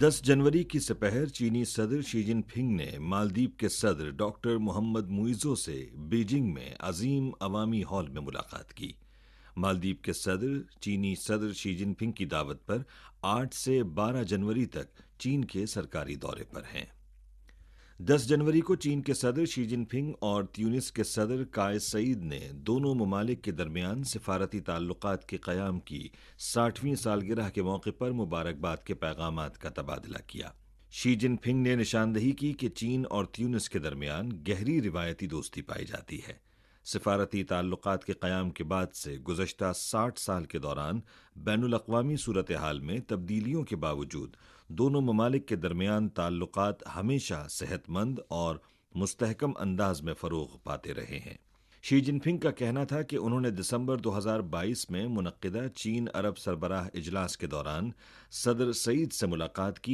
10 जनवरी की सपहर चीनी सदर शी जिनपिंग ने मालदीव के सदर डॉक्टर मोहम्मद मुइज़ो से बीजिंग में अजीम अवामी हॉल में मुलाकात की। मालदीव के चीनी सदर शी जिनपिंग की दावत पर 8 से 12 जनवरी तक चीन के सरकारी दौरे पर हैं। 10 जनवरी को चीन के सदर शी जिनपिंग और ट्यूनिस के सदर कायस सईद ने दोनों ममालिक के दरमियान सिफारती ताल्लुकात के क़याम की 60वीं सालगिरह के मौके पर मुबारकबाद के पैगामात का तबादला किया। शी जिनपिंग ने निशानदही की कि चीन और ट्यूनिस के दरमियान गहरी रिवायती दोस्ती पाई जाती है। सिफारती ताल्लुकात के क़याम के बाद से गुज़श्ता 60 साल के दौरान बैनुल अक़वामी सूरत हाल में तब्दीलियों के बावजूद दोनों ममालिक के दरमियान ताल्लुकात हमेशा सेहतमंद और मुस्तहकम अंदाज में फ़रोग़ पाते रहे हैं। शी जिनपिंग का कहना था कि उन्होंने दिसंबर 2022 में मुनक़्क़िदा चीन अरब सरबराह इजलास के दौरान सदर सईद से मुलाकात की